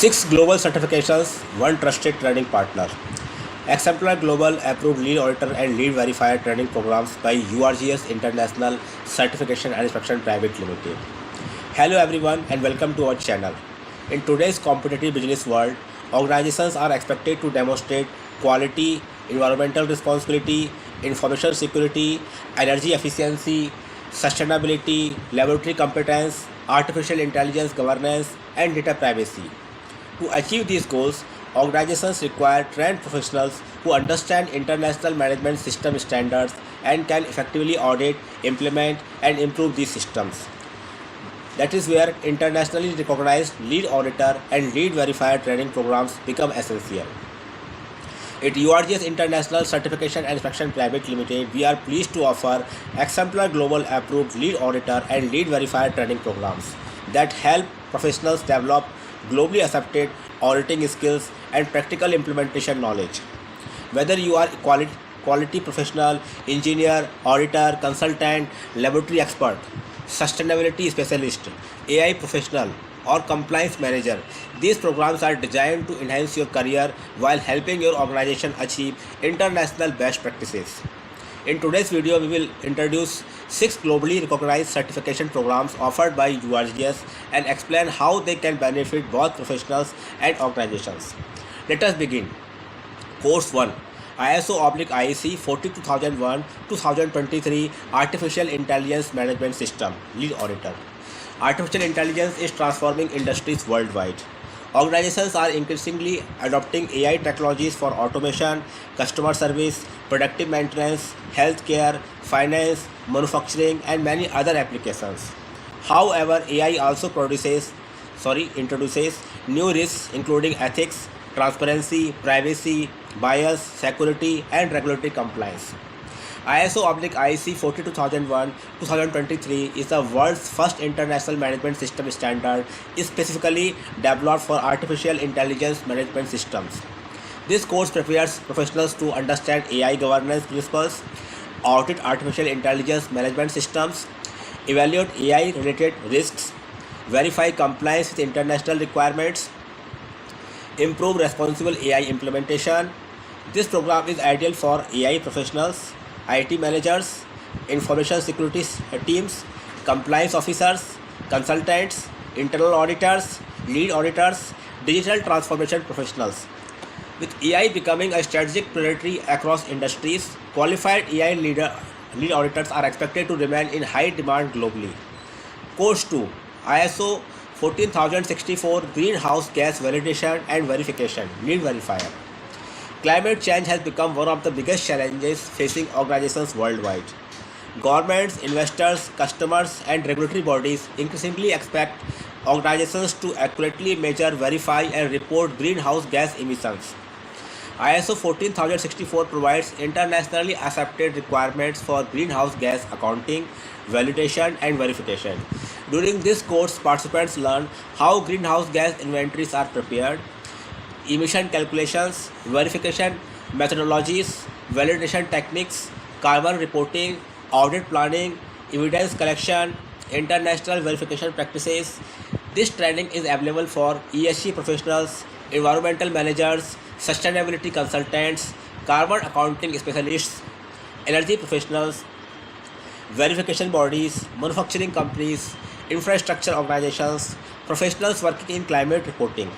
6 global certifications, 1 trusted training partner. Exemplar Global approved lead auditor and lead verifier training programs by URGS International Certification and Inspection Private Limited. Hello everyone and welcome to our channel. In today's competitive business world, organizations are expected to demonstrate quality, environmental responsibility, information security, energy efficiency, sustainability, laboratory competence, artificial intelligence governance, and data privacy. To achieve these goals, organizations require trained professionals who understand international management system standards and can effectively audit, implement, and improve these systems. That is where internationally recognized lead auditor and lead verifier training programs become essential. At URGS International Certification and Inspection Private Limited, we are pleased to offer Exemplar Global approved lead auditor and lead verifier training programs that help professionals develop globally accepted auditing skills and practical implementation knowledge. Whether you are a quality professional, engineer, auditor, consultant, laboratory expert, sustainability specialist, AI professional, or compliance manager, these programs are designed to enhance your career while helping your organization achieve international best practices. In today's video, we will introduce 6 globally recognized certification programs offered by URGS and explain how they can benefit both professionals and organizations. Let us begin. Course 1. ISO/IEC 42001-2023 Artificial Intelligence Management System Lead Auditor. Artificial intelligence is transforming industries worldwide. Organizations are increasingly adopting AI technologies for automation, customer service, predictive maintenance, healthcare, finance, manufacturing, and many other applications. However, AI also introduces new risks including ethics, transparency, privacy, bias, security, and regulatory compliance. ISO/IEC 42001-2023 is the world's first international management system standard specifically developed for artificial intelligence management systems. This course prepares professionals to understand AI governance principles, audit artificial intelligence management systems, evaluate AI-related risks, verify compliance with international requirements, improve responsible AI implementation. This program is ideal for AI professionals, IT managers, information security teams, compliance officers, consultants, internal auditors, lead auditors, digital transformation professionals. With AI becoming a strategic priority across industries, qualified AI lead auditors are expected to remain in high demand globally. Course 2. ISO 14064 Greenhouse Gas Validation and Verification Lead Verifier. Climate change has become one of the biggest challenges facing organizations worldwide. Governments, investors, customers, and regulatory bodies increasingly expect organizations to accurately measure, verify, and report greenhouse gas emissions. ISO 14064 provides internationally accepted requirements for greenhouse gas accounting, validation, and verification. During this course, participants learn how greenhouse gas inventories are prepared, emission calculations, verification methodologies, validation techniques, carbon reporting, audit planning, evidence collection, international verification practices. This training is available for ESG professionals, environmental managers, sustainability consultants, carbon accounting specialists, energy professionals, verification bodies, manufacturing companies, infrastructure organizations, professionals working in climate reporting.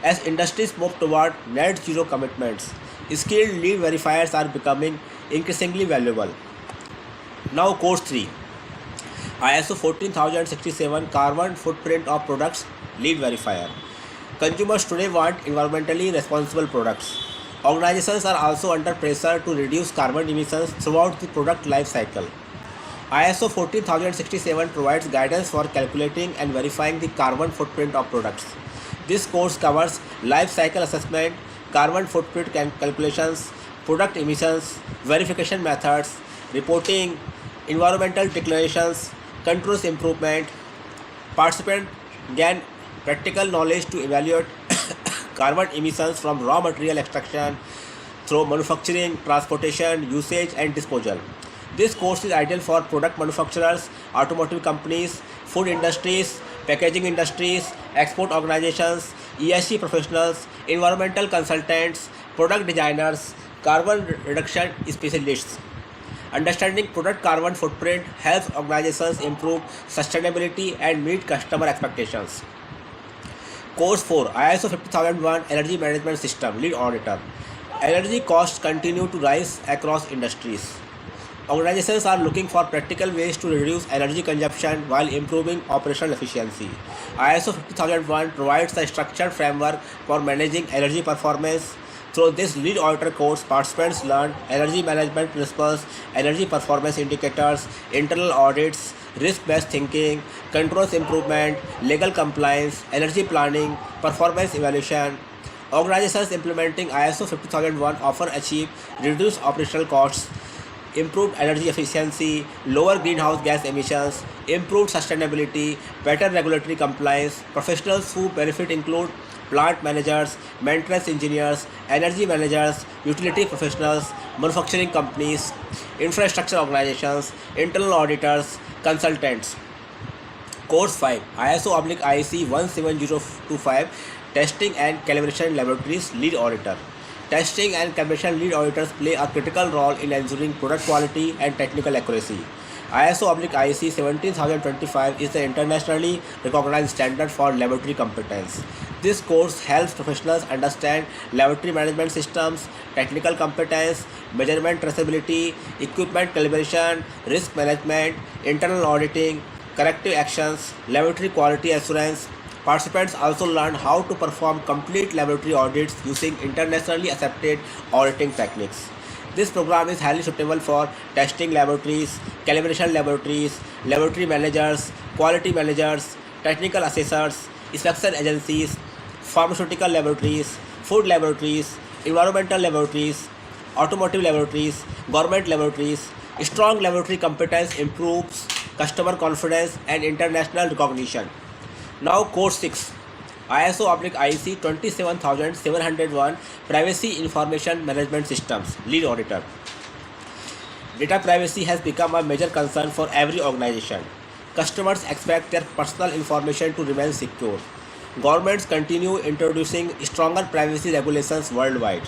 As industries move toward net zero commitments, skilled lead verifiers are becoming increasingly valuable. Now course 3. ISO 14067 Carbon Footprint of Products Lead Verifier. Consumers today want environmentally responsible products. Organizations are also under pressure to reduce carbon emissions throughout the product life cycle. ISO 14067 provides guidance for calculating and verifying the carbon footprint of products. This course covers life cycle assessment, carbon footprint calculations, product emissions, verification methods, reporting, environmental declarations, controls improvement. Participants gain practical knowledge to evaluate carbon emissions from raw material extraction through manufacturing, transportation, usage, and disposal. This course is ideal for product manufacturers, automotive companies, food industries, packaging industries, export organizations, ESG professionals, environmental consultants, product designers, carbon reduction specialists. Understanding product carbon footprint helps organizations improve sustainability and meet customer expectations. Course 4, ISO 50001 Energy Management System Lead Auditor. Energy costs continue to rise across industries. Organizations are looking for practical ways to reduce energy consumption while improving operational efficiency. ISO 50001 provides a structured framework for managing energy performance. Through this lead auditor course, participants learn energy management principles, energy performance indicators, internal audits, risk-based thinking, controls improvement, legal compliance, energy planning, performance evaluation. Organizations implementing ISO 50001 often achieve reduced operational costs, improved energy efficiency, lower greenhouse gas emissions, improved sustainability, better regulatory compliance. Professionals who benefit include plant managers, maintenance engineers, energy managers, utility professionals, manufacturing companies, infrastructure organizations, internal auditors, consultants. Course 5, ISO/IEC 17025 Testing and Calibration Laboratories Lead Auditor. Testing and calibration lead auditors play a critical role in ensuring product quality and technical accuracy. ISO/IEC 17025 is the internationally recognized standard for laboratory competence. This course helps professionals understand laboratory management systems, technical competence, measurement traceability, equipment calibration, risk management, internal auditing, corrective actions, laboratory quality assurance. Participants also learn how to perform complete laboratory audits using internationally accepted auditing techniques. This program is highly suitable for testing laboratories, calibration laboratories, laboratory managers, quality managers, technical assessors, inspection agencies, pharmaceutical laboratories, food laboratories, environmental laboratories, automotive laboratories, government laboratories. Strong laboratory competence improves customer confidence and international recognition. Now course 6, ISO/IEC 27701 Privacy Information Management Systems Lead Auditor. Data privacy has become a major concern for every organization. Customers expect their personal information to remain secure. Governments continue introducing stronger privacy regulations worldwide.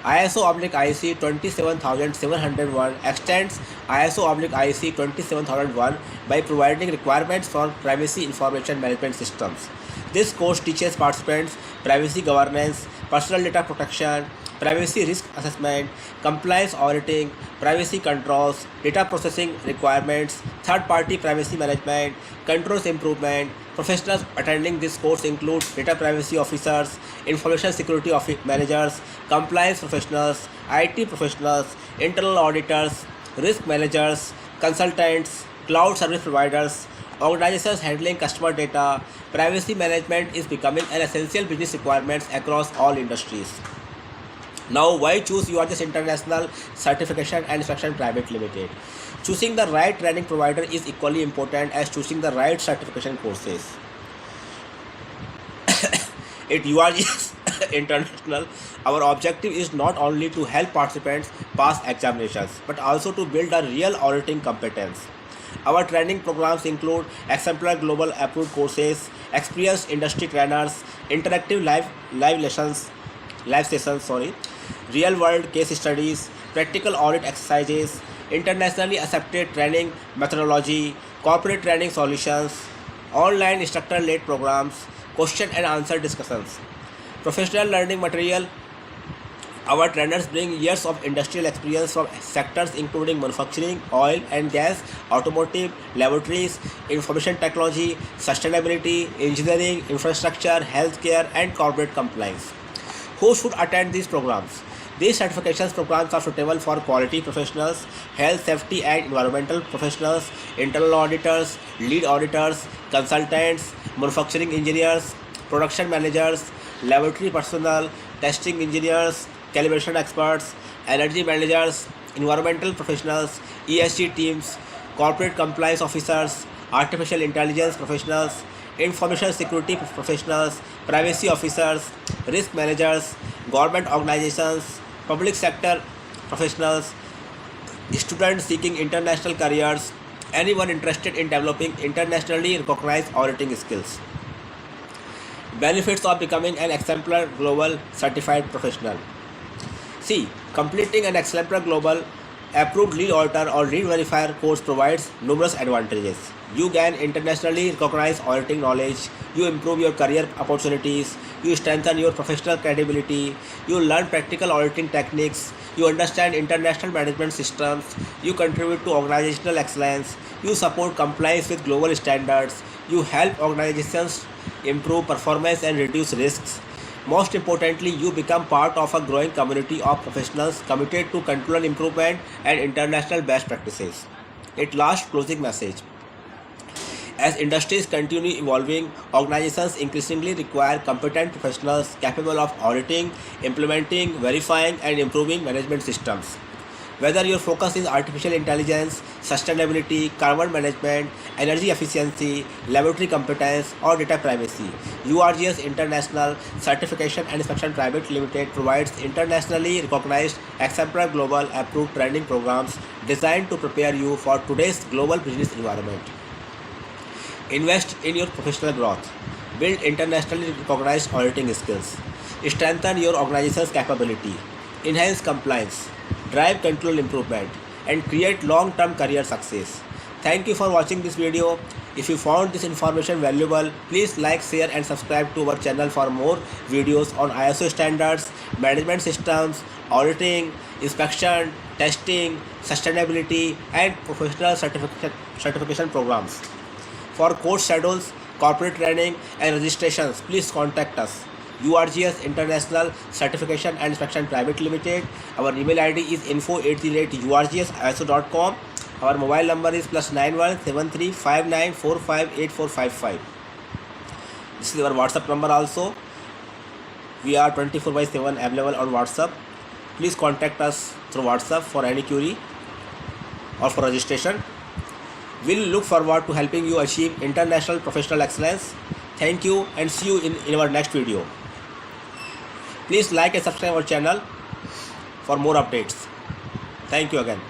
ISO/IEC 27701 extends ISO/IEC 27001 by providing requirements for privacy information management systems. This course teaches participants privacy governance, personal data protection, privacy risk assessment, compliance auditing, privacy controls, data processing requirements, third-party privacy management, controls improvement. Professionals attending this course include data privacy officers, information security managers, compliance professionals, IT professionals, internal auditors, risk managers, consultants, cloud service providers, organizations handling customer data. Privacy management is becoming an essential business requirement across all industries. Now, why choose URGS International Certification and Inspection Private Limited? Choosing the right training provider is equally important as choosing the right certification courses. At URGS International, our objective is not only to help participants pass examinations, but also to build a real auditing competence. Our training programs include exemplar global approved courses, experienced industry trainers, interactive live sessions, real world case studies, practical audit exercises, internationally accepted training methodology, corporate training solutions, online instructor led programs, question and answer discussions, professional learning material. Our trainers bring years of industrial experience from sectors including manufacturing, oil and gas, automotive, laboratories, information technology, sustainability, engineering, infrastructure, healthcare, and corporate compliance. Who should attend these programs? These certifications programs are suitable for quality professionals, health, safety, and environmental professionals, internal auditors, lead auditors, consultants, manufacturing engineers, production managers, laboratory personnel, testing engineers, calibration experts, energy managers, environmental professionals, ESG teams, corporate compliance officers, artificial intelligence professionals, information security professionals, privacy officers, risk managers, government organizations, public sector professionals, students seeking international careers, anyone interested in developing internationally recognized auditing skills. Benefits of becoming an exemplar global certified professional. C. Completing an exemplar global approved lead auditor or lead verifier course provides numerous advantages. You gain internationally recognized auditing knowledge, you improve your career opportunities, you strengthen your professional credibility, you learn practical auditing techniques, you understand international management systems, you contribute to organizational excellence, you support compliance with global standards, you help organizations improve performance and reduce risks. Most importantly, you become part of a growing community of professionals committed to continual improvement and international best practices. At last, closing message. As industries continue evolving, organizations increasingly require competent professionals capable of auditing, implementing, verifying, and improving management systems. Whether your focus is artificial intelligence, sustainability, carbon management, energy efficiency, laboratory competence, or data privacy, URGS International Certification and Inspection Private Limited provides internationally recognized exemplar global approved training programs designed to prepare you for today's global business environment. Invest in your professional growth. Build internationally recognized auditing skills. Strengthen your organization's capability. Enhance compliance. Drive control improvement. And create long-term career success. Thank you for watching this video. If you found this information valuable, please like, share and subscribe to our channel for more videos on ISO standards, management systems, auditing, inspection, testing, sustainability and professional certification programs. For course schedules, corporate training and registrations, please contact us. URGS International Certification and Inspection Private Limited. Our email ID is info@urgsiso.com. Our mobile number is +91 7359458455. This is our WhatsApp number also. We are 24/7 available on WhatsApp. Please contact us through WhatsApp for any query or for registration. We'll look forward to helping you achieve international professional excellence. Thank you and see you in our next video. Please like and subscribe our channel for more updates. Thank you again.